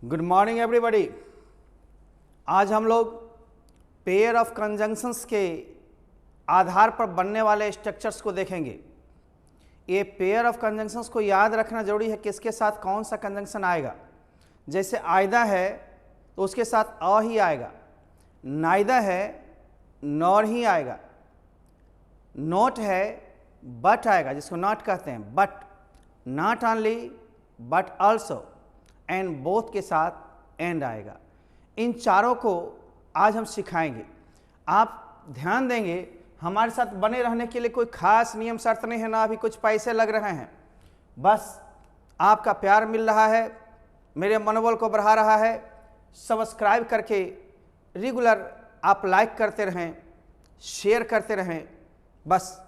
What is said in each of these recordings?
Good morning everybody. आज हम लोग पेयर ऑफ कंजंक्शंस के आधार पर बनने वाले स्ट्रक्चर्स को देखेंगे। ये पेयर ऑफ कंजंक्शंस को याद रखना जरूरी है, किसके साथ कौन सा कंजंक्शन आएगा। जैसे आयदा है तो उसके साथ अ ही आएगा, नायदा है नॉर ही आएगा, नोट है बट आएगा जिसको नॉट कहते हैं, but not only but also, and both के साथ एंड आएगा। इन चारों को आज हम सिखाएंगे। आप ध्यान देंगे, हमारे साथ बने रहने के लिए कोई खास नियम शर्त नहीं है, ना अभी कुछ पैसे लग रहे हैं, बस आपका प्यार मिल रहा है, मेरे मनोबल को बढ़ा रहा है। सब्सक्राइब करके रेगुलर आप लाइक करते रहें, शेयर करते रहें, बस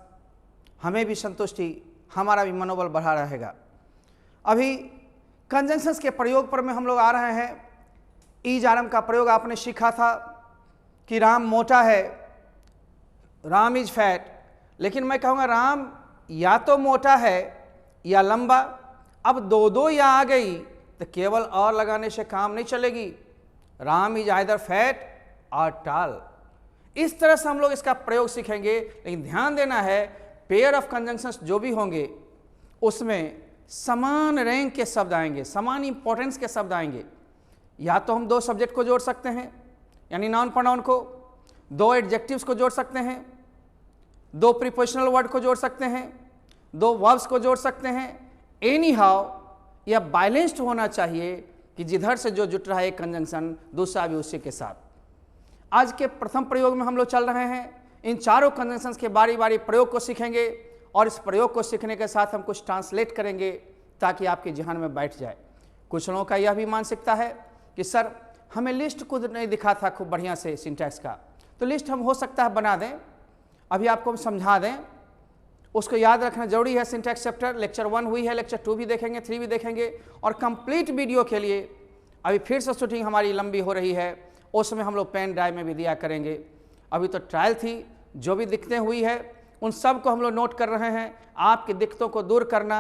हमें भी संतुष्टि, हमारा भी मनोबल बढ़ा रहेगा। अभी कंजंक्शंस के प्रयोग पर में हम लोग आ रहे हैं। ईज आरम का प्रयोग आपने सीखा था कि राम मोटा है, राम इज फैट, लेकिन मैं कहूँगा राम या तो मोटा है या लंबा। अब दो दो या आ गई तो केवल और लगाने से काम नहीं चलेगी। राम इज आइदर फैट और टाल। इस तरह से हम लोग इसका प्रयोग सीखेंगे। लेकिन ध्यान देना है, पेयर ऑफ कंजंक्शंस जो भी होंगे उसमें समान रैंक के शब्द आएंगे, समान इंपॉर्टेंस के शब्द आएंगे। या तो हम दो सब्जेक्ट को जोड़ सकते हैं यानी नाउन प्रोनाउन को, दो एडजेक्टिव्स को जोड़ सकते हैं, दो प्रीपोजिशनल वर्ड को जोड़ सकते हैं, दो वर्ब्स को जोड़ सकते हैं। एनी हाउ यह बैलेंस्ड होना चाहिए कि जिधर से जो जुट रहा है एक कंजंक्शन दूसरा भी उसी के साथ। आज के प्रथम प्रयोग में हम लोग चल रहे हैं। इन चारों कंजंक्शंस के बारी बारी प्रयोग को सीखेंगे और इस प्रयोग को सीखने के साथ हम कुछ ट्रांसलेट करेंगे ताकि आपके जहन में बैठ जाए। कुछ लोगों का यह भी मानसिकता है कि सर हमें लिस्ट खुद नहीं दिखा था खूब बढ़िया से सिंटैक्स का, तो लिस्ट हम हो सकता है बना दें, अभी आपको हम समझा दें। उसको याद रखना जरूरी है। सिंटैक्स चैप्टर लेक्चर 1 हुई है, लेक्चर 2 भी देखेंगे, 3 भी देखेंगे, और कंप्लीट वीडियो के लिए अभी फिर से शूटिंग हमारी लंबी हो रही है, उसमें हम लोग पेन ड्राइव में भी दिया करेंगे। अभी तो ट्रायल थी, जो भी दिक्कतें हुई है उन सब को हम लोग नोट कर रहे हैं। आपकी दिक्कतों को दूर करना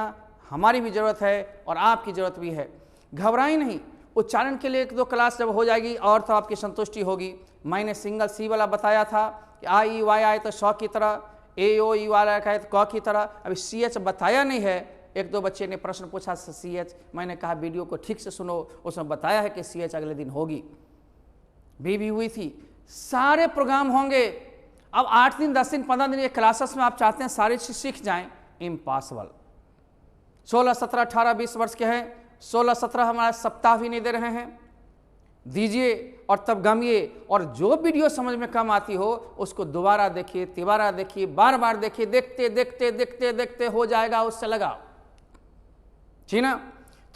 हमारी भी ज़रूरत है और आपकी ज़रूरत भी है। घबराई नहीं, उच्चारण के लिए 1-2 क्लास जब हो जाएगी और तो आपकी संतुष्टि होगी। मैंने सिंगल सी वाला बताया था कि आई ई वाई आए तो शौ की तरह, ए ओ ई वाला कहे तो क की तरह। अभी सी एच बताया नहीं है। 1-2 बच्चे ने प्रश्न पूछा सी एच, मैंने कहा वीडियो को ठीक से सुनो, उसमें बताया है कि सी एच अगले दिन होगी। भी हुई थी। सारे प्रोग्राम होंगे। अब 8 दिन 10 दिन 15 दिन ये क्लासेस में आप चाहते हैं सारी चीज सीख जाएं, इम्पॉसिबल। 16 17 18 20 वर्ष के हैं, 16 17 हमारा सप्ताह भी नहीं दे रहे हैं। दीजिए और तब गमिए, और जो वीडियो समझ में कम आती हो उसको दोबारा देखिए, तिबारा देखिए, बार बार देखिए, देखते देखते देखते देखते हो जाएगा, उससे लगाओ, ठीक ना।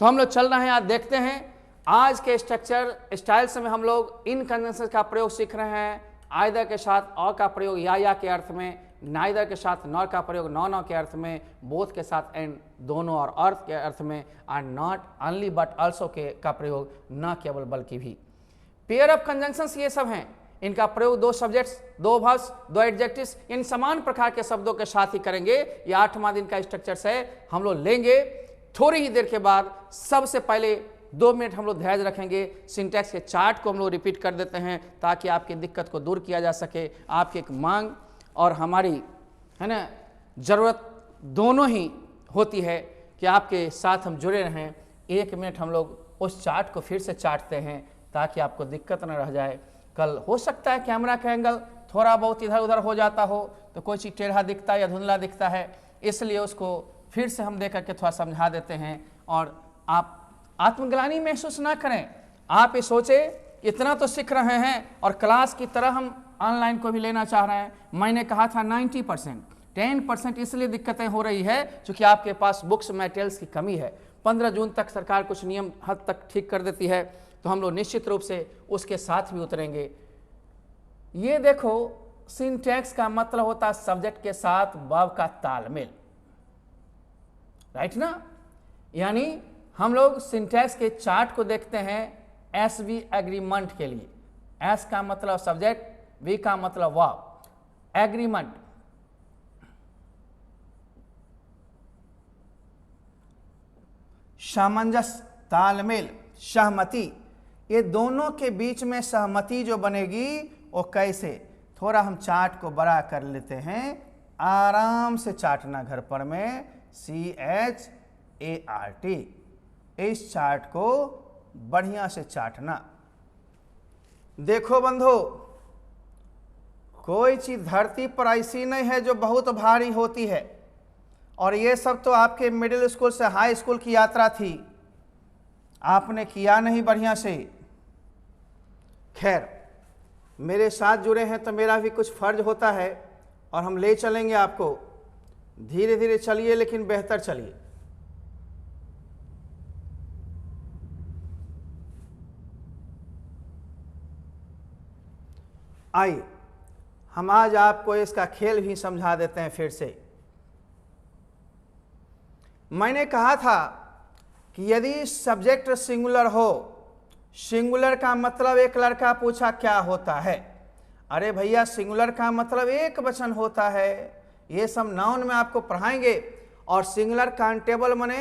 तो हम लोग चल रहे हैं, आज देखते हैं आज के स्ट्रक्चर स्टाइल से में हम लोग इन कंजंक्शन का प्रयोग सीख रहे हैं। आइदर के साथ अ का प्रयोग या के अर्थ में, नाइदर के साथ नॉर का प्रयोग नौ के अर्थ में, बोथ के साथ एंड दोनों और अर्थ के अर्थ में, और नॉट ओनली बट ऑल्सो के का प्रयोग न केवल बल्कि भी। पेयर ऑफ कंजंक्शंस ये सब हैं, इनका प्रयोग 2 सब्जेक्ट्स, 2 वर्ब्स, 2 एडजेक्टिव्स, इन समान प्रकार के शब्दों के साथ ही करेंगे। ये 8वां दिन का स्ट्रक्चर है, हम लोग लेंगे। थोड़ी ही देर के बाद सबसे पहले 2 मिनट हम लोग धैर्य रखेंगे। सिंटैक्स के चार्ट को हम लोग रिपीट कर देते हैं ताकि आपकी दिक्कत को दूर किया जा सके। आपकी एक मांग और हमारी है ना ज़रूरत दोनों ही होती है कि आपके साथ हम जुड़े रहें। 1 मिनट हम लोग उस चार्ट को फिर से चाटते हैं ताकि आपको दिक्कत न रह जाए। कल हो सकता है कैमरा का एंगल थोड़ा बहुत इधर उधर हो जाता हो तो कोई चीज़ टेढ़ा दिखता है या धुंधला दिखता है, इसलिए उसको फिर से हम देख करके थोड़ा समझा देते हैं। और आप आत्मग्लानि महसूस ना करें। आप ये सोचे इतना तो सीख रहे हैं और क्लास की तरह हम ऑनलाइन को भी लेना चाह रहे हैं। मैंने कहा था 90%, 10% इसलिए दिक्कतें हो रही है क्योंकि आपके पास बुक्स मटेरियल्स की कमी है। 15 जून तक सरकार कुछ नियम हद तक ठीक कर देती है, तो हम लोग निश्चित रूप से उसके साथ भी उतरेंगे। ये देखो, सिंटैक्स का मतलब होता है सब्जेक्ट के साथ वर्ब का तालमेल, राइट ना। यानी हम लोग सिंटैक्स के चार्ट को देखते हैं एस वी एग्रीमेंट के लिए। एस का मतलब सब्जेक्ट, वी का मतलब वर्ब, एग्रीमेंट। सामंजस्य, तालमेल, सहमति, ये दोनों के बीच में सहमति जो बनेगी वो कैसे, थोड़ा हम चार्ट को बड़ा कर लेते हैं, आराम से चाटना घर पर में, CHART, इस चार्ट को बढ़िया से चाटना। देखो बंधु, कोई चीज धरती पर ऐसी नहीं है जो बहुत भारी होती है, और ये सब तो आपके मिडिल स्कूल से हाई स्कूल की यात्रा थी, आपने किया नहीं बढ़िया से। खैर, मेरे साथ जुड़े हैं तो मेरा भी कुछ फर्ज होता है, और हम ले चलेंगे आपको, धीरे धीरे चलिए लेकिन बेहतर चलिए। आइए हम आज आपको इसका खेल भी समझा देते हैं फिर से। मैंने कहा था कि यदि सब्जेक्ट सिंगुलर हो, सिंगुलर का मतलब एक लड़का पूछा क्या होता है, अरे भैया सिंगुलर का मतलब एक वचन होता है, ये सब नाउन में आपको पढ़ाएंगे। और सिंगुलर काउंटेबल माने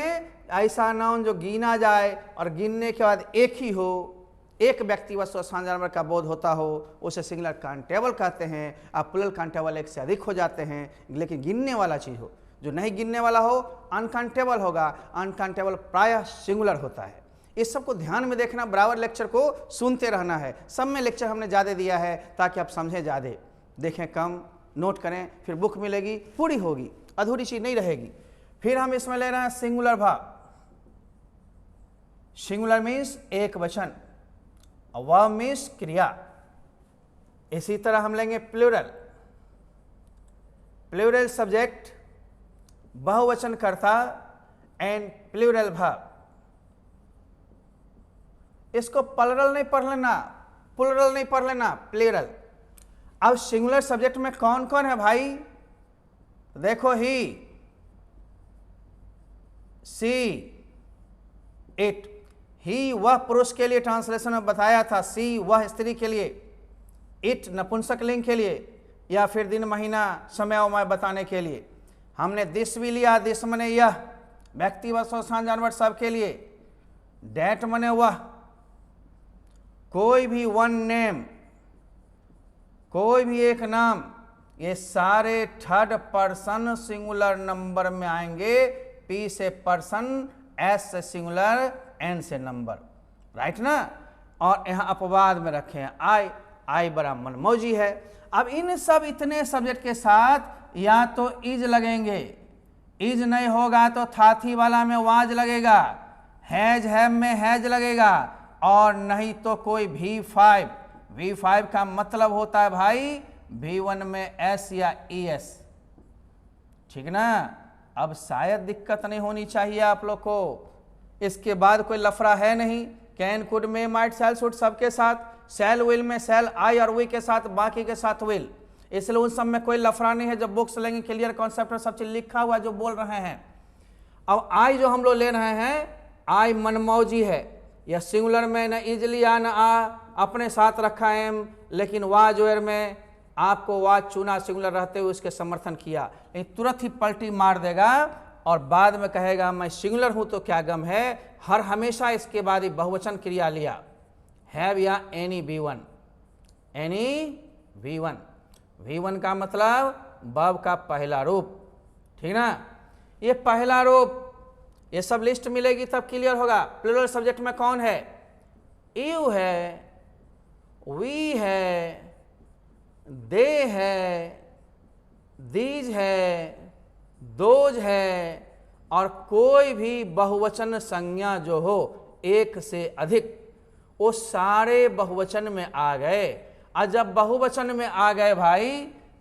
ऐसा नाउन जो गिना जाए और गिनने के बाद एक ही हो, एक व्यक्ति वस्तु स्थान जानवर का बोध होता हो, उसे सिंगुलर काउंटेबल कहते हैं। अब प्लूरल काउंटेबल एक से अधिक हो जाते हैं, लेकिन गिनने वाला चीज हो, जो नहीं गिनने वाला हो अनकाउंटेबल होगा, अनकाउंटेबल प्रायः सिंगुलर होता है। इस सब को ध्यान में देखना, बराबर लेक्चर को सुनते रहना है। सब में लेक्चर हमने ज़्यादा दिया है ताकि आप समझें ज़्यादा, देखें कम, नोट करें, फिर बुक मिलेगी, पूरी होगी, अधूरी चीज नहीं रहेगी। फिर हम इसमें ले रहे हैं सिंगुलर भाव। सिंगुलर मीन्स एक वचन, वर्ब मीन्स क्रिया। इसी तरह हम लेंगे प्लूरल। प्लूरल सब्जेक्ट, बहुवचन कर्ता एंड प्लूरल भाव। इसको प्लरल नहीं पढ़ लेना, प्लूरल नहीं पढ़ लेना, प्लूरल। अब सिंगुलर सब्जेक्ट में कौन कौन है भाई, देखो, ही, सी, इट। ही वह पुरुष के लिए ट्रांसलेशन में बताया था, सी वह स्त्री के लिए, इट नपुंसक लिंग के लिए, या फिर दिन महीना समय उमय बताने के लिए। हमने दिस भी लिया, दिस मने यह, व्यक्ति वस्तु स्थान जानवर सब के लिए। डैट मने वह, कोई भी वन नेम, कोई भी एक नाम, ये सारे थर्ड पर्सन सिंगुलर नंबर में आएंगे। पी से पर्सन, एस से सिंगुलर, एन से नंबर, राइट ना। और यहाँ अपवाद में रखे हैं आई, आई बड़ा मनमौजी है। अब इन सब इतने सब्जेक्ट के साथ या तो इज लगेंगे, इज नहीं होगा तो थाथी वाला में वाज लगेगा, हैज हैव में हैज लगेगा, और नहीं तो कोई V5। V5 का मतलब होता है भाई V1 में S या ES, ठीक ना। अब शायद दिक्कत नहीं होनी चाहिए आप लोग को, इसके बाद कोई लफड़ा है नहीं। Can, could, may, might, shall, should सबके साथ, शैल, विल में शैल, आई और वी के साथ, बाकी के साथ विल, इसलिए उन सब में कोई लफड़ा नहीं है। जब बुक्स लेंगे क्लियर कॉन्सेप्ट में सब चीज लिखा हुआ जो बोल रहे हैं। अब आई जो हम लोग ले रहे हैं, आई मनमौजी है, यह सिंगुलर में न इजली या न आ अपने साथ रखा एम, लेकिन वाज वेयर में आपको वाज चुना सिंगुलर रहते हुए उसके समर्थन किया, लेकिन तुरंत ही पलटी मार देगा और बाद में कहेगा मैं सिंगुलर हूं तो क्या गम है। हर हमेशा इसके बाद ही बहुवचन क्रिया लिया, हैव या any V1, any V1। V1 का मतलब वर्ब का पहला रूप, ठीक ना। ये पहला रूप, ये सब लिस्ट मिलेगी तब क्लियर होगा। प्लूरल सब्जेक्ट में कौन है, यू है, वी है, दे है, दीज है, दोज है, और कोई भी बहुवचन संज्ञा जो हो एक से अधिक, वो सारे बहुवचन में आ गए। और जब बहुवचन में आ गए भाई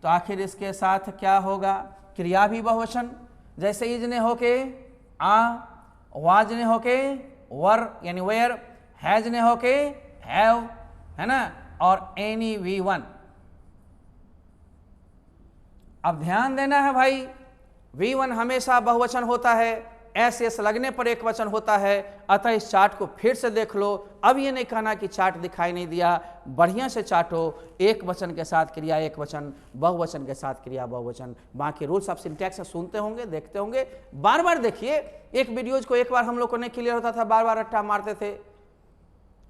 तो आखिर इसके साथ क्या होगा, क्रिया भी बहुवचन, जैसे इज ने होके आ, वाज ने होके वर यानी वेयर, हैज ने होके हैव, है ना, और एनी V1। अब ध्यान देना है भाई, V1 हमेशा बहुवचन होता है, एस एस लगने पर एक वचन होता है। अतः इस चार्ट को फिर से देख लो। अब ये नहीं कहना कि चार्ट दिखाई नहीं दिया, बढ़िया से चार्टो, एक वचन के साथ क्रिया एक वचन, बहुवचन के साथ क्रिया बहुवचन। बाकी रूल्स आप सिंटैक्स से सुनते होंगे, देखते होंगे, बार बार देखिए। एक वीडियोज को एक बार हम लोग को नहीं क्लियर होता था, बार बार रट्टा मारते थे।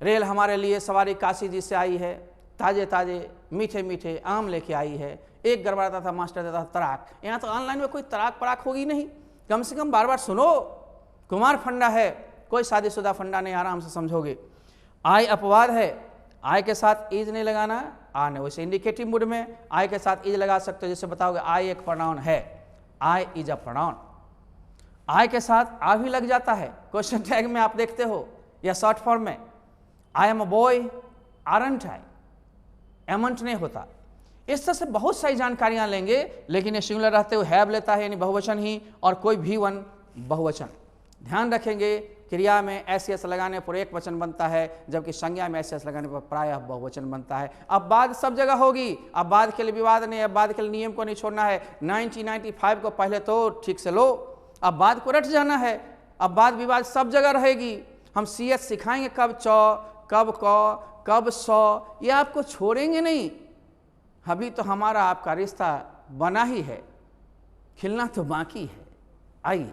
रेल हमारे लिए सवारी काशी जी से आई है, ताजे ताजे मीठे मीठे आम लेके आई है। एक गड़बड़ाता था, मास्टर देता था तराक। यहाँ तो ऑनलाइन में कोई तराक पराक होगी नहीं, कम से कम बार बार सुनो। कुमार फंडा है, कोई शादीशुदा फंडा नहीं, आराम से समझोगे। आई अपवाद है, आई के साथ ईज नहीं लगाना, आ नहीं। वैसे इंडिकेटिव मूड में आई के साथ ईज लगा सकते हो, जैसे बताओगे आई एक प्रोनाउन है, आई इज अ प्रोनाउन। आई के साथ आ भी लग जाता है, क्वेश्चन टैग में आप देखते हो, या शॉर्ट फॉर्म में I am a boy, aren't है, एमंट नहीं होता। इस तरह से बहुत सारी जानकारियां लेंगे, लेकिन ये सिंगुलर रहते हुए हैव लेता है, यानी बहुवचन ही, और कोई भी वन बहुवचन। ध्यान रखेंगे, क्रिया में एस एस लगाने पर एक वचन बनता है, जबकि संज्ञा में एस एस लगाने पर प्रायः बहुवचन बनता है। अब बाद सब जगह होगी, अब बाद के लिए विवाद नहीं है, बाद के लिए नियम को नहीं छोड़ना है। 1995 को पहले तो ठीक से लो, अब बाद को रट जाना है। अब बाद विवाद सब जगह रहेगी। हम सी एस सिखाएंगे, कब चौ, कब क, कब सौ, ये आपको छोड़ेंगे नहीं। अभी तो हमारा आपका रिश्ता बना ही है, खिलना तो बाकी है। आइए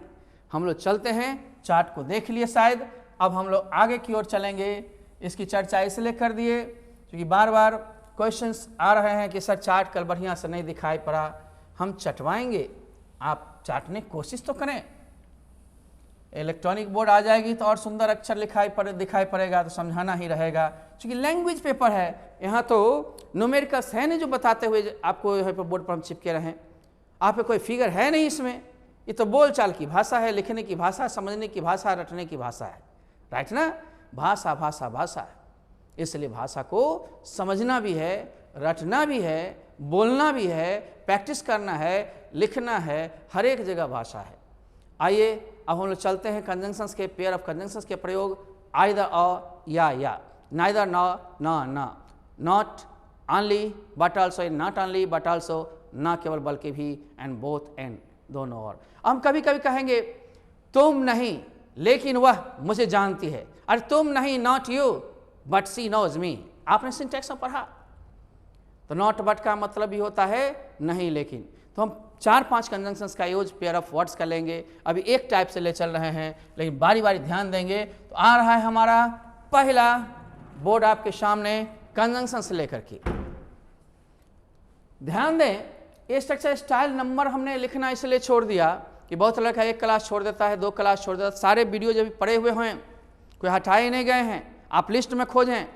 हम लोग चलते हैं, चार्ट को देख लिए शायद, अब हम लोग आगे की ओर चलेंगे। इसकी चर्चा इसलिए कर दिए क्योंकि बार बार क्वेश्चंस आ रहे हैं कि सर चार्ट कल बढ़िया से नहीं दिखाई पड़ा। हम चटवाएंगे, आप चाटने की कोशिश तो करें। इलेक्ट्रॉनिक बोर्ड आ जाएगी तो और सुंदर अक्षर दिखाई पड़ेगा, तो समझाना ही रहेगा। क्योंकि लैंग्वेज पेपर है, यहाँ तो न्यूमेरिकल्स है नहीं जो बताते हुए आपको यहाँ पर बोर्ड पर हम चिपके रहें। आप पे कोई फिगर है नहीं इसमें, ये तो बोलचाल की भाषा है, लिखने की भाषा, समझने की भाषा, रटने की भाषा है। राइट ना, भाषा भाषा भाषा है। इसलिए भाषा को समझना भी है, रटना भी है, बोलना भी है, प्रैक्टिस करना है, लिखना है, हर एक जगह भाषा है। आइए अब हम लोग चलते हैं कंजंक्शंस के, पेयर ऑफ कंजंक्शंस के प्रयोग। आइदर अ या, नाइदर न, not only but also, not only but also, न केवल बल्कि भी, एंड बोथ एंड दोनों। और हम कभी कभी कहेंगे तुम नहीं लेकिन वह मुझे जानती है, अरे तुम नहीं, not you but she knows me. आपने सिंटैक्स में पढ़ा, तो नॉट बट का मतलब भी होता है नहीं लेकिन। तो हम 4-5 कंजंक्शंस का यूज पेयर ऑफ वर्ड्स का लेंगे। अभी एक टाइप से ले चल रहे हैं, लेकिन बारी बारी ध्यान देंगे। तो आ रहा है हमारा पहला बोर्ड आपके सामने, कंजंक्शन से लेकर के। ध्यान दें, ये स्ट्रक्चर स्टाइल नंबर हमने लिखना इसलिए छोड़ दिया कि बहुत लड़का एक क्लास छोड़ देता है, 2 क्लास छोड़ देता है। सारे वीडियो जब पड़े हुए हैं, कोई हटाए नहीं गए हैं, आप लिस्ट में खोजें,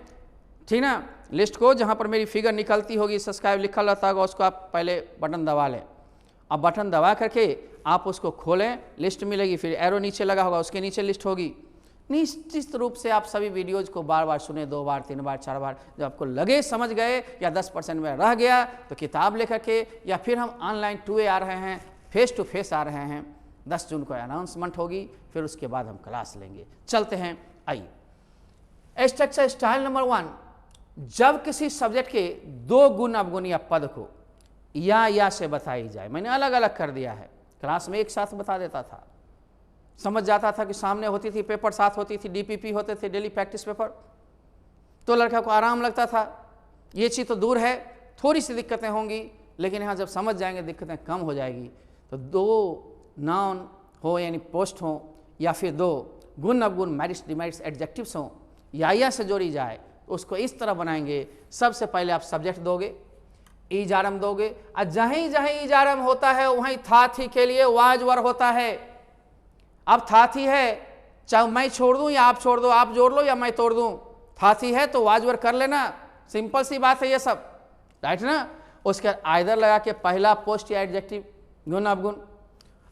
ठीक ना। लिस्ट को जहाँ पर मेरी फिगर निकलती होगी, सब्सक्राइब लिखा रहता होगा, उसको आप पहले बटन दबा लें। अब बटन दबा करके आप उसको खोलें, लिस्ट मिलेगी, फिर एरो नीचे लगा होगा, उसके नीचे लिस्ट होगी। निश्चित रूप से आप सभी वीडियोज को बार बार सुने, 2 बार 3 बार 4 बार, जब आपको लगे समझ गए या 10% में रह गया तो किताब लेकर के, या फिर हम ऑनलाइन 2A आ रहे हैं, फेस टू फेस आ रहे हैं। 10 जून को अनाउंसमेंट होगी, फिर उसके बाद हम क्लास लेंगे। चलते हैं, आइए। स्ट्रक्चर स्टाइल नंबर 1, जब किसी सब्जेक्ट के 2 गुण अवगुण या पद को या से बताई जाए। मैंने अलग अलग कर दिया है, क्लास में एक साथ बता देता था, समझ जाता था कि सामने होती थी, पेपर साथ होती थी, DPP होते थे, डेली प्रैक्टिस पेपर, तो लड़का को आराम लगता था। ये चीज़ तो दूर है, थोड़ी सी दिक्कतें होंगी, लेकिन यहाँ जब समझ जाएंगे दिक्कतें कम हो जाएगी। तो 2 नाउन हो यानी पोस्ट हो, या फिर 2 गुण अवगुण मेरिट्स डिमेरिट्स एडजेक्टिव्स हों, या से जोड़ी जाए, उसको इस तरह बनाएंगे। सबसे पहले आप सब्जेक्ट दोगे, ईजारम दोगे, और जहीं जहीं ईजारम होता है वहीं था थी के लिए वाजवर होता है। अब था थी है, चाहे मैं छोड़ दूं या आप छोड़ दो, आप जोड़ लो या मैं तोड़ दूं, था थी है तो वाजवर कर लेना, सिंपल सी बात है ये सब, राइट ना। उसके आइदर लगा के पहला पोस्ट या एडजेक्टिव, गुण अवगुण।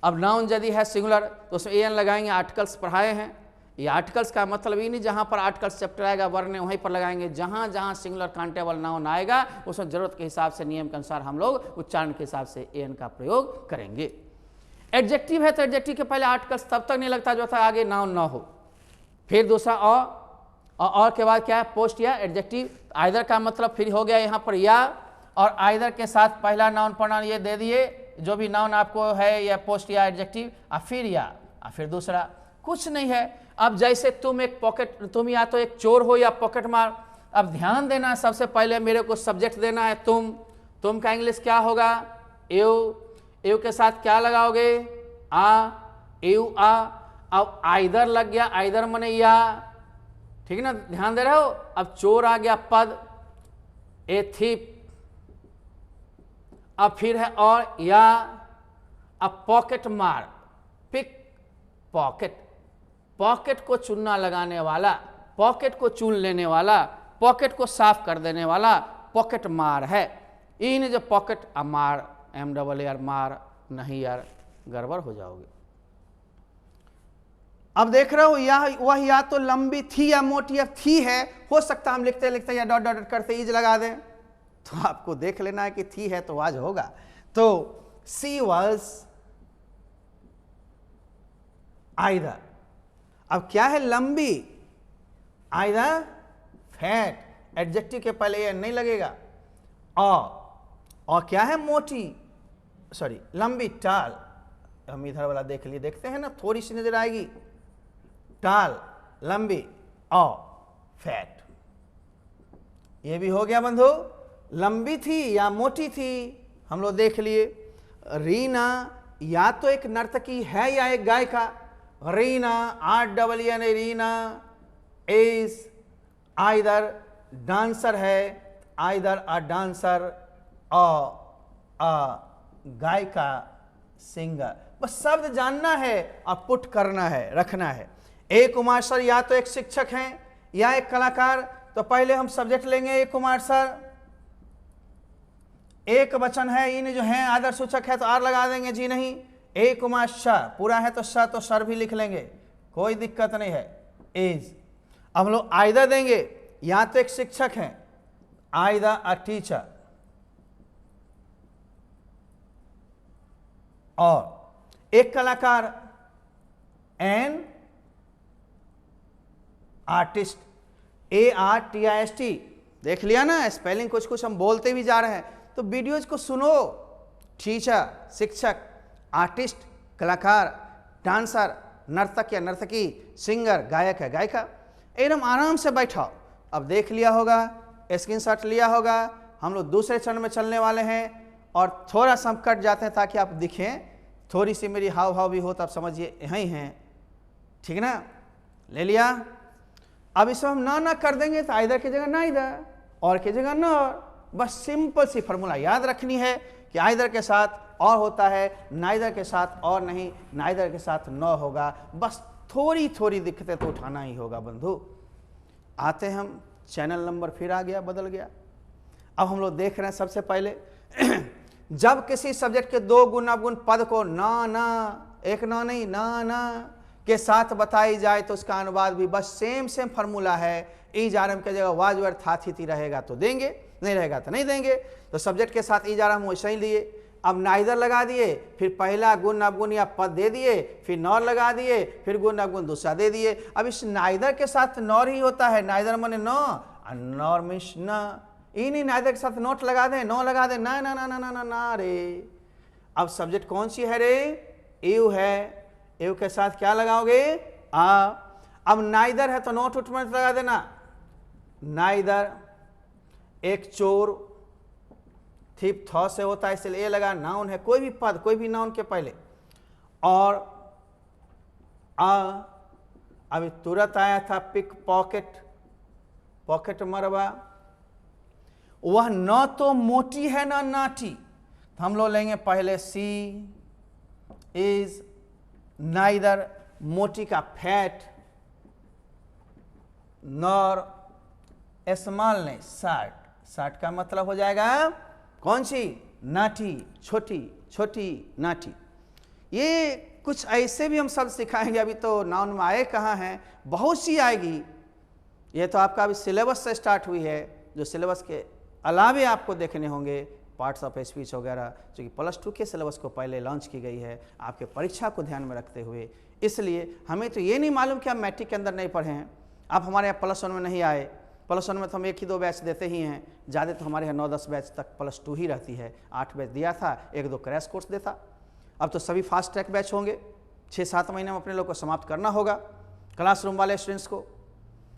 अब नाउन यदि है सिंगुलर तो उसमें एन लगाएंगे। आर्टिकल्स पढ़ाए हैं, ये आर्टिकल्स का मतलब ये नहीं जहाँ पर आर्टिकल्स चैप्टर आएगा वर्ण वहीं पर लगाएंगे। जहाँ जहाँ सिंगुलर काउंटेबल नाउन आएगा उसमें जरूरत के हिसाब से, नियम के अनुसार हम लोग उच्चारण के हिसाब से एन का प्रयोग करेंगे। एडजेक्टिव है तो एडजेक्टिव के पहले आर्टिकल्स तब तक नहीं लगता जो था आगे नाउन ना हो। फिर दूसरा और के बाद क्या है, पोस्ट या एडजेक्टिव। आइदर का मतलब फिर हो गया यहाँ पर या, और आइदर के साथ पहला नाउन प्रोनाउन ये दे दिए, जो भी नाउन आपको है, या पोस्ट या एडजेक्टिव, और फिर या, और फिर दूसरा, कुछ नहीं है। अब जैसे तुम या तो एक चोर हो या पॉकेट मार। अब ध्यान देना, सबसे पहले मेरे को सब्जेक्ट देना है तुम का इंग्लिश क्या होगा, यू के साथ क्या लगाओगे, यू आ। अब आइदर लग गया, आइदर मने या, ठीक है ना, ध्यान दे रहे हो। अब चोर आ गया पद, ए थीप, अब फिर है और या, अब पॉकेट मार, पिक पॉकेट, पॉकेट को चूना लगाने वाला, पॉकेट को चून लेने वाला, पॉकेट को साफ कर देने वाला पॉकेट मार है। इन जो पॉकेट मार, MAAR मार नहीं यार, गड़बड़ हो जाओगे। अब देख रहे हो वह या तो लंबी थी या मोटी, अब थी है, हो सकता हम लिखते लिखते या डॉट डॉट करते इज लगा दें, तो आपको देख लेना है कि थी है तो आज होगा। तो सी वॉज आइदर, अब क्या है लंबी, आइदर फैट, एडजेक्टिव के पहले ये नहीं लगेगा, और क्या है मोटी, सॉरी लंबी, टाल, हम इधर वाला देख लिए, देखते हैं ना थोड़ी सी नजर आएगी, टाल, लंबी और फैट। ये भी हो गया बंधु, लंबी थी या मोटी थी हम लोग देख लिए। रीना या तो एक नर्तकी है या एक गायिका, Reena REENA, Reena is either dancer है, आइदर अ डांसर और अ गायिका सिंगर। बस शब्द जानना है और पुट करना है, रखना है। ए कुमार सर या तो एक शिक्षक हैं या एक कलाकार, तो पहले हम सब्जेक्ट लेंगे ए कुमार सर, एक वचन है, इन जो है आदर सूचक है तो आर लगा देंगे, जी नहीं। ए कुमार श पूरा है तो श तो सर भी लिख लेंगे, कोई दिक्कत नहीं है। इज अब हम लोग आइदर देंगे, या तो एक शिक्षक हैं, आइदर अ टीचर, और एक कलाकार एन आर्टिस्ट, ARTIST। देख लिया ना, स्पेलिंग कुछ कुछ हम बोलते भी जा रहे हैं, तो वीडियोज को सुनो। टीचर शिक्षक, आर्टिस्ट कलाकार, डांसर नर्तक या नर्तकी, सिंगर गायक है गायिका। एकदम आराम से बैठाओ। अब देख लिया होगा, स्क्रीनशॉट लिया होगा, हम लोग दूसरे चरण में चलने वाले हैं, और थोड़ा सा हम कट जाते हैं ताकि आप दिखें, थोड़ी सी मेरी हाव भाव भी हो तो आप समझिए यहीं हैं, ठीक है ना। ले लिया। अब इसमें हम ना कर देंगे तो आइदर की जगह ना इधर, और की जगह ना और, बस सिंपल सी फॉर्मूला याद रखनी है कि आइदर के साथ और होता है, नाइदर के साथ और नहीं, नाइदर के साथ न होगा। बस थोड़ी थोड़ी दिक्कतें तो उठाना ही होगा बंधु। आते हम, चैनल नंबर फिर आ गया, बदल गया। अब हम लोग देख रहे हैं सबसे पहले जब किसी सब्जेक्ट के दो गुण अवगुण पद को ना, एक ना नहीं, ना के साथ बताई जाए तो उसका अनुवाद भी बस सेम फार्मूला है। ईज आरएम के जगह वाज वर था थी रहेगा तो देंगे, नहीं रहेगा तो नहीं देंगे। तो सब्जेक्ट के साथ ईज आरएम वैसे ही लिए। अब नाइदर लगा दिए, फिर पहला गुण अवगुण या पद दे दिए, फिर नॉर लगा दिए, फिर गुण अवगुण दूसरा दे दिए। अब इस नाइदर के साथ नॉर ही होता है, नाइदर माने नो, नॉर मीन्स न। इन्हीं नाइदर के साथ नोट लगा दे, नो लगा दे, ना ना ना ना ना ना ना रे। अब सब्जेक्ट कौन सी है रे? यू है। यू के साथ क्या लगाओगे? आ। अब नाइदर है तो नोट उठ में लगा देना। नाइदर एक चोर, थिप थ से होता है इसलिए ए लगा। नाउन है, कोई भी पद, कोई भी नाउन के पहले। और अभी तुरंत आया था पिक पॉकेट, पॉकेट मरवा। वह न तो मोटी है ना नाटी, तो हम लोग लेंगे पहले सी इज नाइदर मोटी का फैट, नॉर स्मॉल नहीं शार्ट। शार्ट का मतलब हो जाएगा कौन सी? नाटी, छोटी, छोटी नाटी। ये कुछ ऐसे भी हम सब सिखाएंगे, अभी तो नाउन में आए कहाँ हैं, बहुत सी आएगी। ये तो आपका अभी सिलेबस से स्टार्ट हुई है, जो सिलेबस के अलावे आपको देखने होंगे पार्ट्स ऑफ स्पीच वगैरह, जो कि +2 के सिलेबस को पहले लॉन्च की गई है आपके परीक्षा को ध्यान में रखते हुए। इसलिए हमें तो ये नहीं मालूम कि आप मैट्रिक के अंदर नहीं पढ़े हैं, आप हमारे यहाँ +1 में नहीं आए। +1 में तो हम 1 ही 2 बैच देते ही हैं, ज़्यादा तो हमारे यहाँ 9-10 बैच तक +2 ही रहती है। 8 बैच दिया था, 1-2 क्रैश कोर्स देता। अब तो सभी फास्ट ट्रैक बैच होंगे, 6-7 महीने में अपने लोग को समाप्त करना होगा। क्लासरूम वाले स्टूडेंट्स को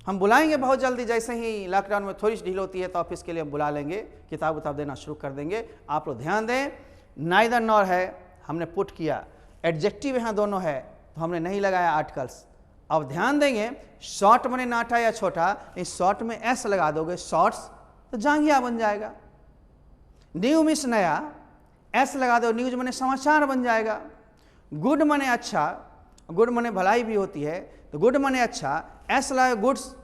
हम बुलाएंगे बहुत जल्दी, जैसे ही लॉकडाउन में थोड़ी सी ढील होती है तो ऑफिस के लिए हम बुला लेंगे, किताब उताब देना शुरू कर देंगे। आप लोग ध्यान दें, नाइदर नॉर है हमने पुट किया, एडजेक्टिव यहाँ दोनों है तो हमने नहीं लगाया आर्टिकल्स, अब ध्यान देंगे, शॉर्ट मने नाटा या छोटा, इस शॉर्ट में एस लगा दोगे, शॉर्ट्स, तो जांघिया बन जाएगा। न्यू मीन्स नया, एस लगा दो, न्यूज मने समाचार बन जाएगा। गुड मने अच्छा, गुड मने भलाई भी होती है, तो गुड मने अच्छा, एस लगा गुड्स,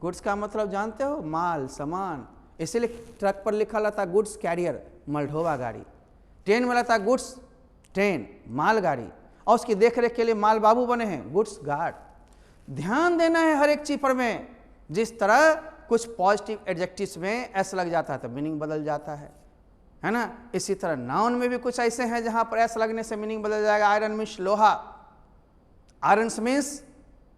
गुड्स का मतलब जानते हो, माल सामान, इसीलिए ट्रक पर लिखा रहता गुड्स कैरियर, मलढोवा गाड़ी। ट्रेन में रहता गुड्स ट्रेन, माल गाड़ी, और उसकी देखरेख के लिए माल बाबू बने हैं, गुड्स गार्ड। ध्यान देना है हर एक चीज पर में, जिस तरह कुछ पॉजिटिव एडजेक्टिव्स में एस लग जाता है तो मीनिंग बदल जाता है ना। इसी तरह नाउन में भी कुछ ऐसे हैं जहां पर एस लगने से मीनिंग बदल जाएगा। आयरन मीन्स लोहा, आयरन मीन्स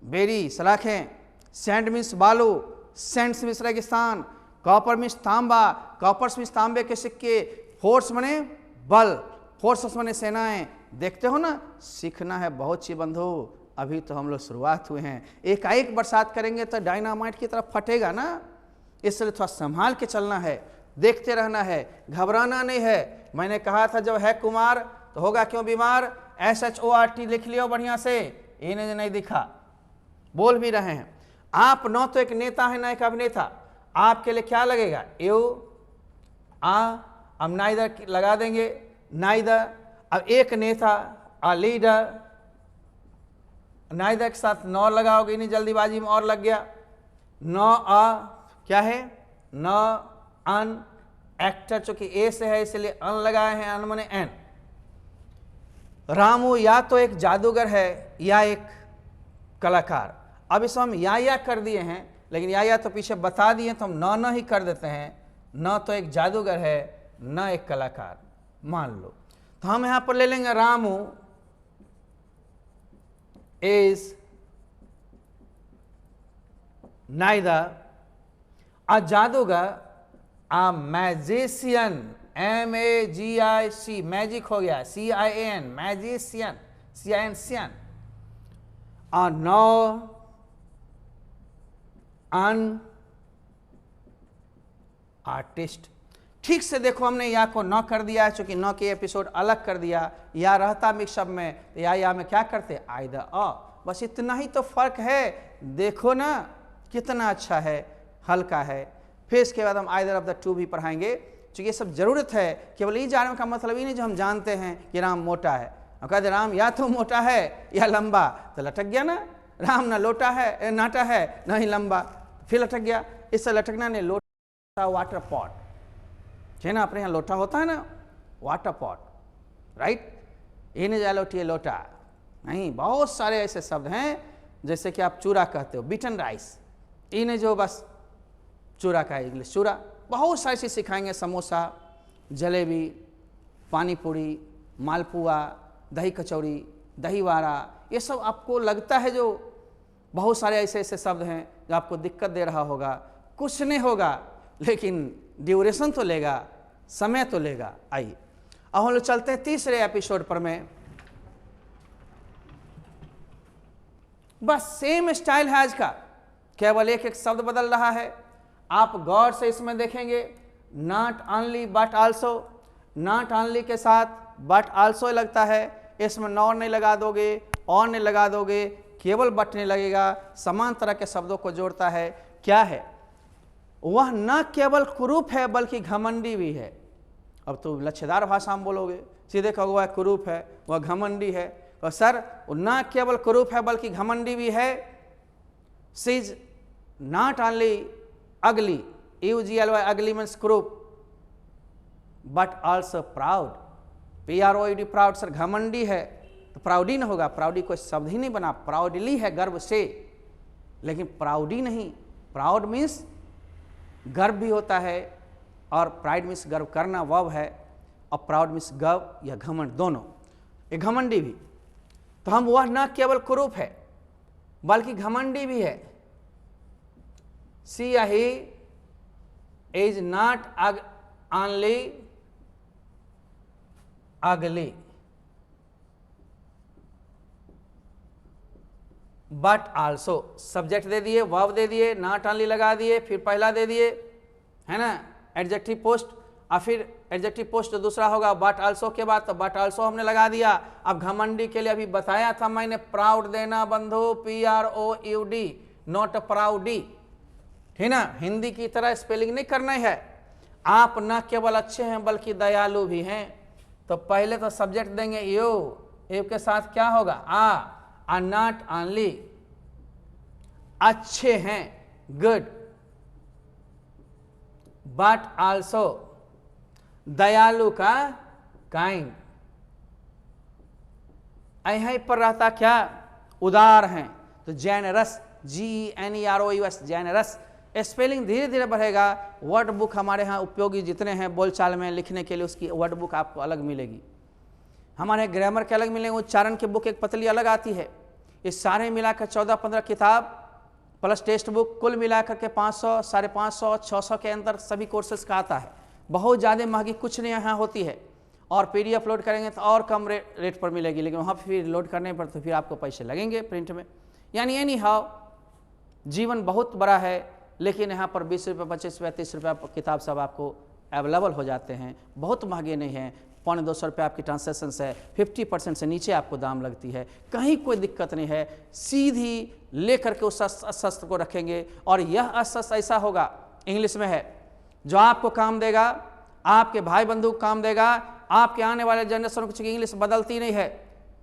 बेरी सलाखें, सैंड मीन्स बालू, सैंड्स मीन्स रेगिस्तान, कॉपर मीन्स तांबा, कॉपर्स मीन्स तांबे के सिक्के, फोर्स मने बल, फोर्सेस मने सेनाएं। देखते हो ना, सीखना है बहुत सी बंधु, अभी तो हम लोग शुरुआत हुए हैं। एकाएक बरसात करेंगे तो डायनामाइट की तरफ फटेगा ना, इसलिए थोड़ा संभाल के चलना है, देखते रहना है, घबराना नहीं है। मैंने कहा था जब है कुमार तो होगा क्यों बीमार, SHORT लिख लियो बढ़िया से, इन्हें नहीं दिखा, बोल भी रहे हैं। आप न तो एक नेता है ना एक अभिनेता, आपके लिए क्या लगेगा, यू अब नाइदर लगा देंगे, नाइदर। अब एक नेता, अ लीडर, नाइदर के साथ नौ लगाओगे, नहीं जल्दीबाजी में और लग गया, नौ क्या है, न अन, एक्टर चूंकि ए से है इसलिए अन लगाए हैं, अन मने एन। रामू या तो एक जादूगर है या एक कलाकार। अब इस हम या कर दिए हैं, लेकिन या तो पीछे बता दिए तो हम न ही कर देते हैं। न तो एक जादूगर है न एक कलाकार, मान लो। तो हम यहां पर ले लेंगे रामू इज नाइदर अ जादूगर, अ मैजिशियन, MAGIC, मैजिक हो गया, CIAN, magician, CIAN, a known artist. ठीक से देखो, हमने या को न कर दिया है, चूंकि न के एपिसोड अलग कर दिया, या रहता मिक्सअप में, या में क्या करते, आइदर अ, बस इतना ही तो फर्क है। देखो ना कितना अच्छा है, हल्का है। फिर इसके बाद हम आइदर ऑफ द टू भी पढ़ाएंगे, चूंकि ये सब जरूरत है। केवल ये जानने का मतलब ही नहीं जो हम जानते हैं कि राम मोटा है, हम कहते राम या तो मोटा है या लंबा, तो लटक गया ना, राम ना लोटा है, नाटा है, ना ही लंबा, फिर लटक गया। इससे लटकना नहीं, लोटा वाटर पॉट है ना, अपने यहाँ लोटा होता है ना, वाटर पॉट, राइट। ये नहीं जा लोटिए लोटा नहीं, बहुत सारे ऐसे शब्द हैं, जैसे कि आप चूरा कहते हो, बीटन राइस, इन्हें जो बस चूरा का इंग्लिश चूरा। बहुत सारी चीज़ सिखाएंगे, समोसा, जलेबी, पानी पूरी, मालपुआ, दही कचौड़ी, दही वारा, ये सब आपको लगता है जो बहुत सारे ऐसे ऐसे शब्द हैं जो आपको दिक्कत दे रहा होगा। कुछ नहीं होगा, लेकिन ड्यूरेशन तो लेगा, समय तो लेगा। आइए अब हम लोग चलते हैं तीसरे एपिसोड पर में। बस सेम स्टाइल है आज का, केवल एक एक शब्द बदल रहा है। आप गौर से इसमें देखेंगे, not only but also, not only के साथ बट आल्सो लगता है। इसमें नॉर नहीं लगा दोगे, और नहीं लगा दोगे, केवल बट नहीं लगेगा, समान तरह के शब्दों को जोड़ता है। क्या है वह, न केवल कुरूप है बल्कि घमंडी भी है। अब तो लच्छेदार भाषा में बोलोगे, सीधे कहोगे वह कुरूप है, वह घमंडी है, और सर न केवल कुरूप है बल्कि घमंडी भी है। शी इज नॉट ओनली अगली, UGLY, अगली मीन्स कुरूप, but also proud, PROUD, proud. Sir घमंडी है तो प्राउडी न होगा, प्राउडी कोई शब्द ही नहीं बना, प्राउडली है गर्व से, लेकिन प्राउडी नहीं। प्राउड मीन्स गर्व भी होता है, और प्राइड मीन्स गर्व करना, वह है, और प्राउड मीन्स गर्व या घमंड, दोनों। ये घमंडी भी, तो हम वह न केवल कुरूप है बल्कि घमंडी भी है। See he is not only ugly but also, subject दे दिए, वर्ब दे दिए, नॉट ओनली लगा दिए, फिर पहला दे दिए, है ना, एडजेक्टिव पोस्ट, और फिर एडजेक्टिव पोस्ट दूसरा होगा बट आल्सो के बाद, तो बट आल्सो हमने लगा दिया। अब घमंडी के लिए अभी बताया था मैंने, प्राउड देना बंधु, PROUD, नॉट प्राउडी, ठीक ना। हिंदी की तरह स्पेलिंग नहीं करना है। आप न केवल अच्छे हैं बल्कि दयालु भी हैं। तो पहले तो सब्जेक्ट देंगे यू, यू के साथ क्या होगा आ नॉट ओनली अच्छे हैं, गुड, बट आल्सो दयालु का काइंड। यहीं पर रहता क्या, उदार हैं, तो जेनरस, GENEROUS, जेनरस। स्पेलिंग धीरे धीरे बढ़ेगा। वर्ड बुक हमारे यहाँ उपयोगी जितने हैं बोलचाल में लिखने के लिए, उसकी वर्ड बुक आपको अलग मिलेगी। हमारे ग्रामर के अलग मिलेंगे, उच्चारण की बुक एक पतली अलग आती है। ये सारे मिलाकर 14-15 किताब प्लस टेक्स्ट बुक कुल मिलाकर के 500, 550, 600 के अंदर सभी कोर्सेज का आता है। बहुत ज़्यादा महंगी कुछ नहीं यहाँ होती है। और PDF लोड करेंगे तो और कम रेट पर मिलेगी, लेकिन वहाँ फिर लोड करने पर तो फिर आपको पैसे लगेंगे प्रिंट में। यानी एनी हाउ जीवन बहुत बड़ा है, लेकिन यहाँ पर 20 रुपये, 25 रुपये, 30 रुपये किताब सब आपको अवेलेबल हो जाते हैं। बहुत महंगे नहीं हैं। 150 रुपये आपकी ट्रांसलेशन है, 50% से नीचे आपको दाम लगती है। कहीं कोई दिक्कत नहीं है। सीधी लेकर के उस अस्त्र को रखेंगे और यह अस्त्र ऐसा होगा, इंग्लिश में है, जो आपको काम देगा, आपके भाई बंधु को काम देगा, आपके आने वाले जनरेशन को। चूंकि इंग्लिश बदलती नहीं है,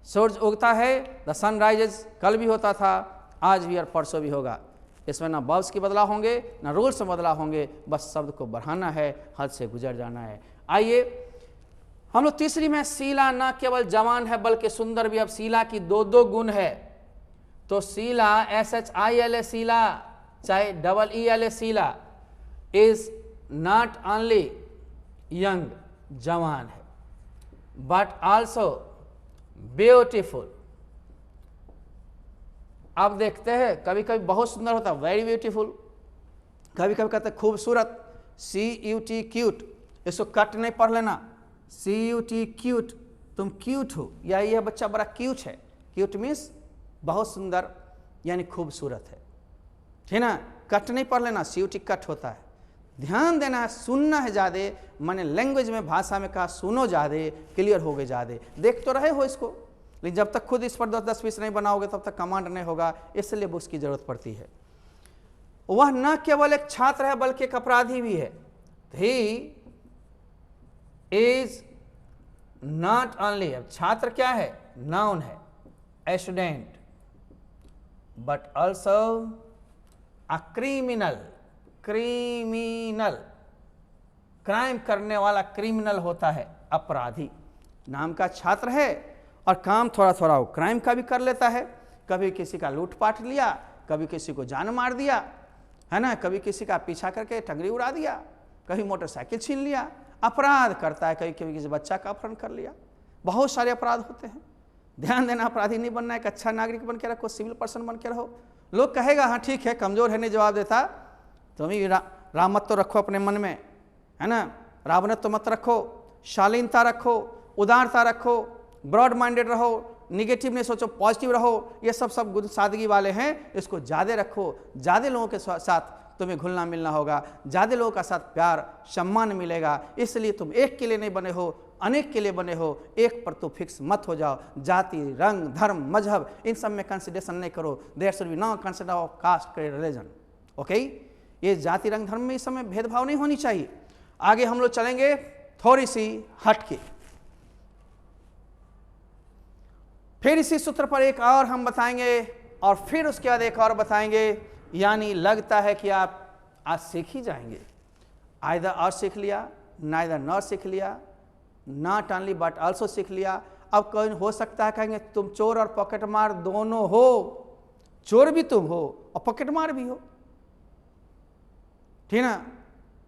सूरज उगता है, द सन राइजेज, कल भी होता था, आज भी और परसों भी होगा। इसमें ना वर्ब्स की बदलाव होंगे, ना रूल्स में बदलाव होंगे, बस शब्द को बढ़ाना है, हद से गुजर जाना है। आइए हम लोग तीसरी में, शीला न केवल जवान है बल्कि सुंदर भी। अब शीला की दो गुण है, तो शीला SHILA शीला, चाहे EELA Sheela, is not only young, जवान है, बट आल्सो ब्यूटीफुल। अब देखते हैं कभी कभी बहुत सुंदर होता है, वेरी ब्यूटीफुल, कभी कभी कहते हैं खूबसूरत, CUT क्यूट। इसको कट नहीं पढ़ लेना, CUT क्यूट, तुम क्यूट हो, या यह बच्चा बड़ा क्यूट है। क्यूट मीन्स बहुत सुंदर, यानी खूबसूरत है, ठीक ना। कट नहीं पढ़ लेना, CUT कट होता है। ध्यान देना है, सुनना है ज़्यादा। मैंने लैंग्वेज में, भाषा में कहा सुनो ज़्यादा, क्लियर हो गए ज़्यादा। देख तो रहे हो इसको, लेकिन जब तक खुद इस पर 10 पीस नहीं बनाओगे तब तक कमांड नहीं होगा। इसलिए बुक्स की जरूरत पड़ती है। वह न केवल एक छात्र है बल्कि एक अपराधी भी है। ही इज नॉट ओनली, अब छात्र क्या है, नाउन है, a student, but also a criminal. Criminal, crime करने वाला क्रिमिनल होता है अपराधी। नाम का छात्र है और काम थोड़ा थोड़ा वो क्राइम का भी कर लेता है। कभी किसी का लूटपाट लिया, कभी किसी को जान मार दिया, है ना, कभी किसी का पीछा करके टंगरी उड़ा दिया, कभी मोटरसाइकिल छीन लिया। अपराध करता है, कभी कभी किसी बच्चा का अपहरण कर लिया। बहुत सारे अपराध होते हैं। ध्यान देना, अपराधी नहीं बनना है, एक अच्छा नागरिक बन के रखो, सिविल पर्सन बन के रहो। लोग कहेगा हाँ ठीक है, कमजोर है, नहीं जवाब देता, तुम ही राम मत तो रखो अपने मन में, है ना, रावणत तो मत रखो, शालीनता रखो, उदारता रखो, ब्रॉड माइंडेड रहो, निगेटिव नहीं सोचो, पॉजिटिव रहो। ये सब गुण सादगी वाले हैं, इसको ज़्यादा रखो। ज़्यादा लोगों के साथ तुम्हें घुलना मिलना होगा, ज़्यादा लोगों का साथ प्यार सम्मान मिलेगा। इसलिए तुम एक के लिए नहीं बने हो, अनेक के लिए बने हो। एक पर तो फिक्स मत हो जाओ। जाति, रंग, धर्म, मजहब, इन सब में कंसिडरेशन नहीं करो। There should be no consider of caste, religion. Okay, ये जाति, रंग, धर्म में इस समय भेदभाव नहीं होनी चाहिए। आगे हम लोग चलेंगे थोड़ी सी हट के, फिर इसी सूत्र पर एक और हम बताएंगे और फिर उसके बाद एक और बताएंगे। यानी लगता है कि आप आज सीख ही जाएंगे। आइदर और सीख लिया, नाइदर नॉट सीख लिया, नॉट ओनली बट आल्सो सीख लिया। अब कोई हो सकता है कहेंगे तुम चोर और पॉकेटमार दोनों हो। चोर भी तुम हो और पॉकेटमार भी हो, ठीक ना।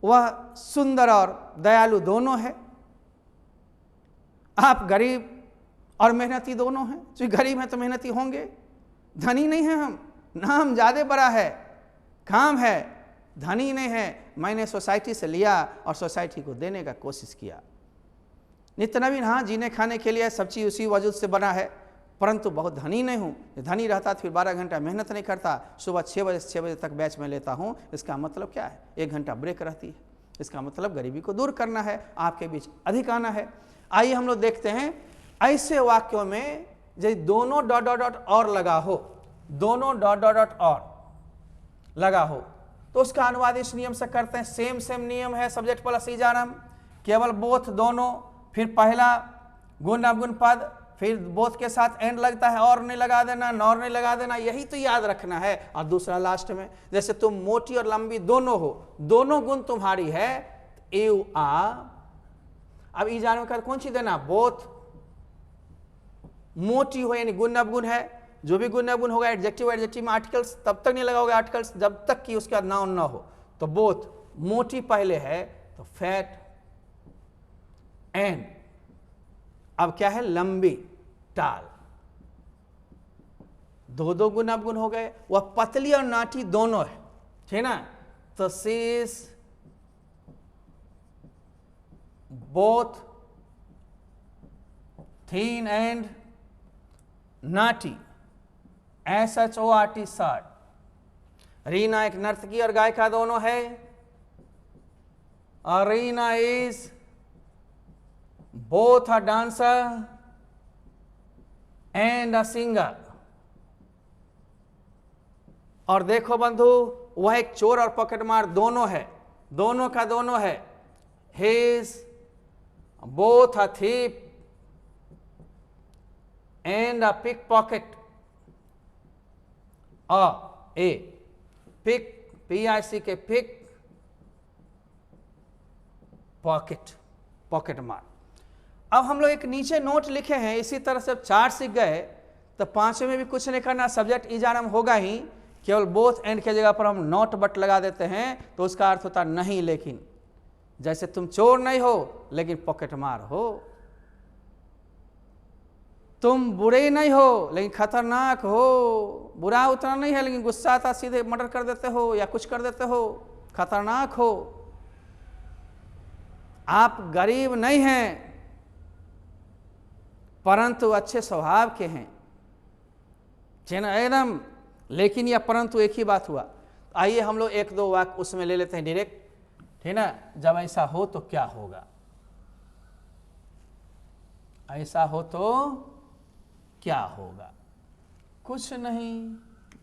वह सुंदर और दयालु दोनों है। आप गरीब और मेहनती दोनों हैं। जो गरीब हैं तो मेहनती होंगे, धनी नहीं है हम। नाम ज़्यादा बड़ा है, काम है, धनी नहीं है। मैंने सोसाइटी से लिया और सोसाइटी को देने का कोशिश किया। नित्य नवीन, हाँ, जीने खाने के लिए सब चीज़ उसी वजूद से बना है, परंतु बहुत धनी नहीं हूँ। धनी रहता तो फिर 12 घंटा मेहनत नहीं करता। सुबह 6 बजे से 6 बजे तक बैच में लेता हूँ। इसका मतलब क्या है, 1 घंटा ब्रेक रहती है। इसका मतलब गरीबी को दूर करना है, आपके बीच अधिक आना है। आइए हम लोग देखते हैं ऐसे वाक्यों में जैसे दोनों डॉट डॉट डॉट और लगा हो, दोनों डॉट डॉट डॉट और लगा हो, तो उसका अनुवाद इस नियम से करते हैं। सेम सेम नियम है, सब्जेक्ट प्लस इजारम, केवल बोथ दोनों, फिर पहला गुण अवगुण पद, फिर बोथ के साथ एंड लगता है, और नहीं लगा देना, नॉर नहीं लगा देना, यही तो याद रखना है। और दूसरा लास्ट में, जैसे तुम मोटी और लंबी दोनों हो, दोनों गुण तुम्हारी है, यू आर। अब इजारम का कौन सी देना, बोथ। मोटी हो यानी गुण अवगुण है, जो भी गुण अवगुण होगा एडजेक्टिव, एडजेक्टिव में आर्टिकल्स तब तक नहीं लगाओगे, आर्टिकल्स जब तक कि उसके बाद नाउन ना हो। तो बोथ, मोटी पहले है तो फैट, एंड अब क्या है, लंबी, टाल। दो दो गुण अवगुण हो गए। वह पतली और नाटी दोनों है, ठीक ना। तो she's both thin and naughty, SHORT short. Reena एक नर्तकी और गायिका दोनों है, और Reena is both a dancer and a singer. और देखो बंधु, वह एक चोर और पॉकेटमार दोनों है, दोनों का दोनों है। ही is both a thief and a pickpocket. A pick, PIC pick, pocket, pocket मार। अब हम लोग एक नीचे नोट लिखे हैं, इसी तरह से 4 सीख गए तो 5वें में भी कुछ नहीं करना, सब्जेक्ट इजारम होगा ही, केवल बोथ एंड के जगह पर हम नॉट बट लगा देते हैं, तो उसका अर्थ होता नहीं लेकिन। जैसे तुम चोर नहीं हो लेकिन पॉकेट मार हो, तुम बुरे नहीं हो लेकिन खतरनाक हो। बुरा उतना नहीं है लेकिन गुस्सा आता सीधे मर्डर कर देते हो या कुछ कर देते हो, खतरनाक हो। आप गरीब नहीं हैं परंतु अच्छे स्वभाव के हैं, एकदम। लेकिन या परंतु एक ही बात हुआ। आइए हम लोग एक दो वाक्य उसमें ले लेते हैं डायरेक्ट, ठीक ना। जब ऐसा हो तो क्या होगा, ऐसा हो तो क्या होगा, कुछ नहीं,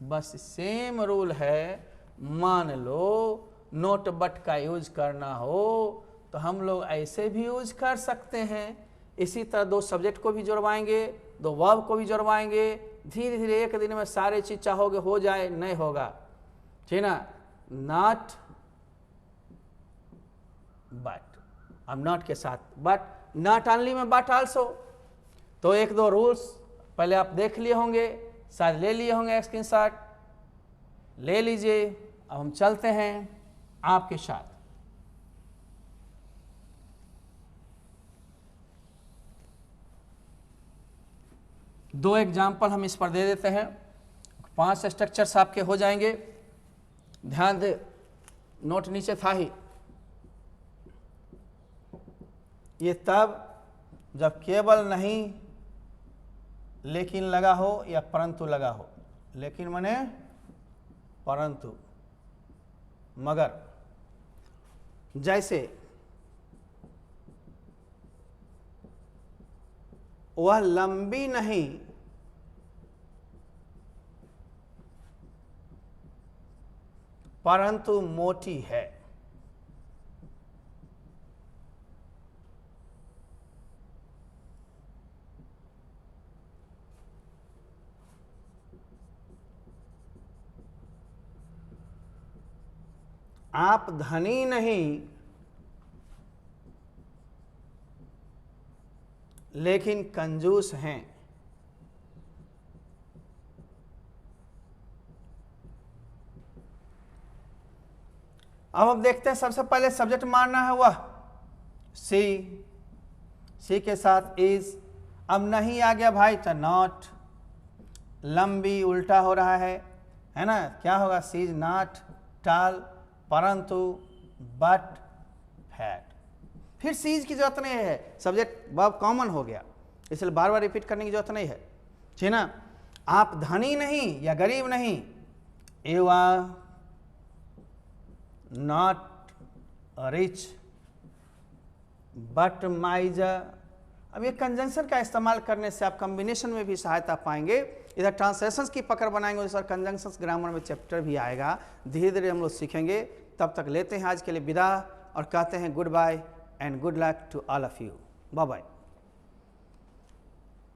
बस सेम रूल है। मान लो नोट बट का यूज करना हो तो हम लोग ऐसे भी यूज कर सकते हैं। इसी तरह दो सब्जेक्ट को भी जुड़वाएंगे, दो वर्ब को भी जुड़वाएंगे। धीरे धीरे एक दिन में सारे चीज चाहोगे हो जाए, नहीं होगा, ठीक ना। नॉट बट, अब नॉट के साथ बट, नॉट ओनली में बट आल्सो। तो एक दो रूल्स पहले आप देख लिए होंगे, शायद ले लिए होंगे स्क्रीनशॉट, ले लीजिए। अब हम चलते हैं आपके साथ। दो एग्जाम्पल हम इस पर दे देते हैं, 5 स्ट्रक्चर्स आपके हो जाएंगे। ध्यान दे, नोट नीचे था ही। ये तब जब केवल नहीं लेकिन लगा हो या परंतु लगा हो। लेकिन माने परंतु, मगर। जैसे वह लंबी नहीं परंतु मोटी है। आप धनी नहीं लेकिन कंजूस हैं। अब देखते हैं, सबसे पहले सब्जेक्ट मानना है वह सी के साथ इज। अब नहीं आ गया भाई तो नॉट। लंबी उल्टा हो रहा है ना, क्या होगा, सी इज नॉट टाल, परंतु बट फैट। फिर सीज की जरूरत नहीं है, सब्जेक्ट वर्ब कॉमन हो गया, इसलिए बार बार रिपीट करने की जरूरत नहीं है, ठीक ना। आप धनी नहीं या गरीब नहीं, you are not rich but miser. अब ये कंजंक्शन का इस्तेमाल करने से आप कॉम्बिनेशन में भी सहायता पाएंगे। इधर ट्रांसलेशंस की पकड़ बनाएंगे और सर कंजंक्शंस ग्रामर में चैप्टर भी आएगा, धीरे धीरे हम लोग सीखेंगे। तब तक लेते हैं आज के लिए विदा और कहते हैं goodbye and good luck to all of you. Bye bye.